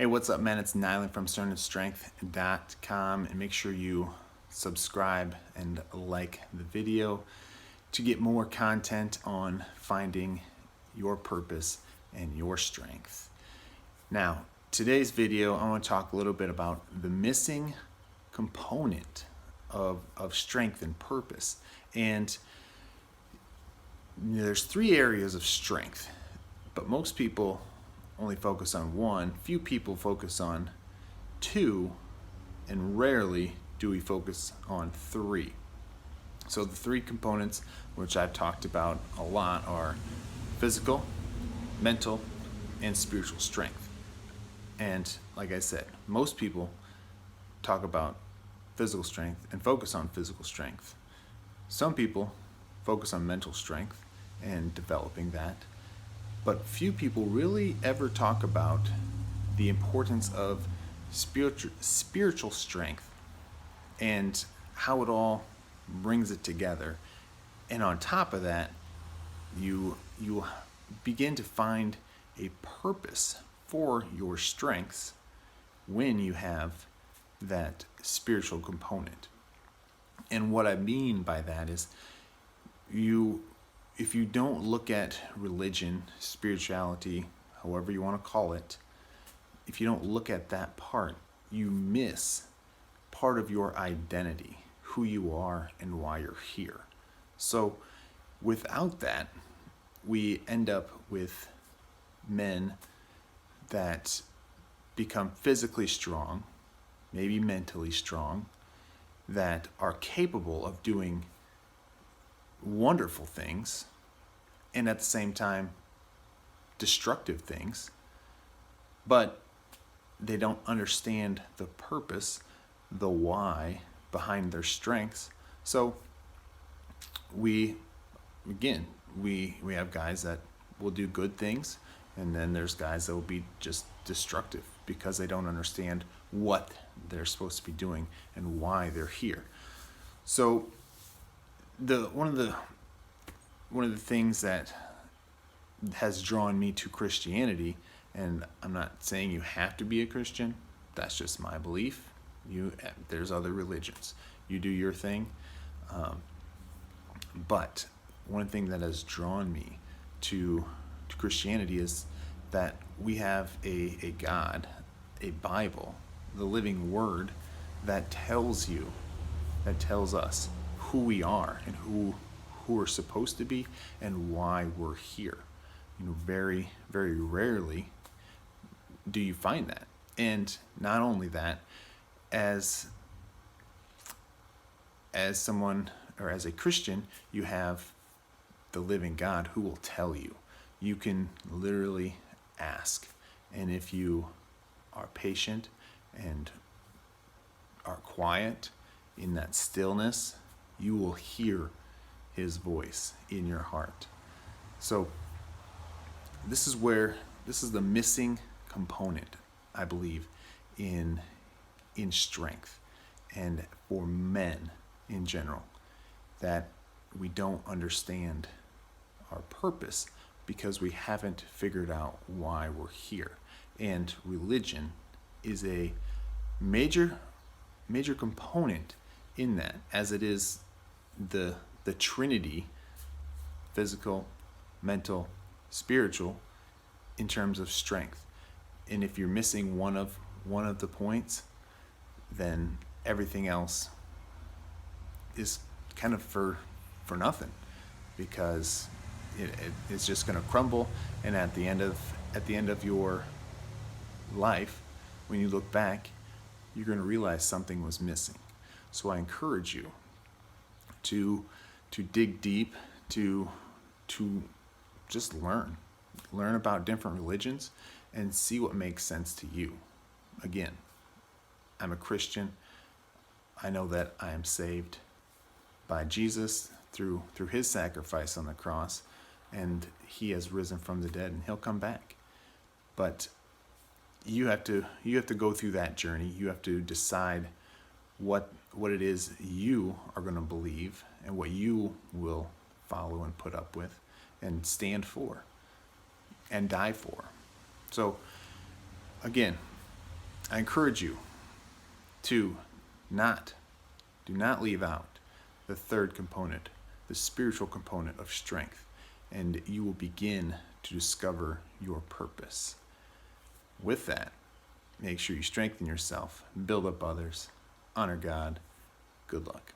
Hey, what's up, man? It's Nilan from sStrength.com, and make sure you subscribe and like the video to get more content on finding your purpose and your strength. Now, today's video, I want to talk a little bit about the missing component of strength and purpose. And there's three areas of strength, but most people only focus on one. Few people focus on two, and rarely do we focus on three. So the three components which I've talked about a lot are physical, mental, and spiritual strength. And like I said, most people talk about physical strength and focus on physical strength. Some people focus on mental strength and developing that. But few people really ever talk about the importance of spiritual strength and how it all brings it together. And on top of that, you begin to find a purpose for your strengths when you have that spiritual component. And what I mean by that is if you don't look at religion, spirituality, however you want to call it, if you don't look at that part, you miss part of your identity, who you are and why you're here. So without that, we end up with men that become physically strong, maybe mentally strong, that are capable of doing wonderful things, and at the same time destructive things, but they don't understand the purpose, the why behind their strengths. So we have guys that will do good things, and then there's guys that will be just destructive because they don't understand what they're supposed to be doing and why they're here. So one of the things that has drawn me to Christianity, and I'm not saying you have to be a Christian, that's just my belief. There's other religions. You do your thing. But one thing that has drawn me to Christianity is that we have a God, a Bible, the living Word that tells us who we are and who we're supposed to be and why we're here. Very, very rarely do you find that. And not only that, as someone or as a Christian, you have the living God who will tell you. You can literally ask, and if you are patient and are quiet in that stillness, you will hear His voice in your heart. So this is the missing component, I believe, in strength, and for men in general, that we don't understand our purpose because we haven't figured out why we're here. And religion is a major component in that, as it is the Trinity, physical, mental, spiritual, in terms of strength. And if you're missing one of the points, then everything else is kind of for nothing, because it's just going to crumble. And at the end of your life, when you look back, you're going to realize something was missing. So I encourage you to dig deep, to just learn about different religions and see what makes sense to you. Again, I'm a Christian. I know that I am saved by Jesus through His sacrifice on the cross, and He has risen from the dead, and He'll come back. But you have to go through that journey. You have to decide what it is you are going to believe and what you will follow and put up with and stand for and die for. So again, I encourage you to do not leave out the third component, the spiritual component of strength, and you will begin to discover your purpose. With that, make sure you strengthen yourself, build up others, honor God. Good luck.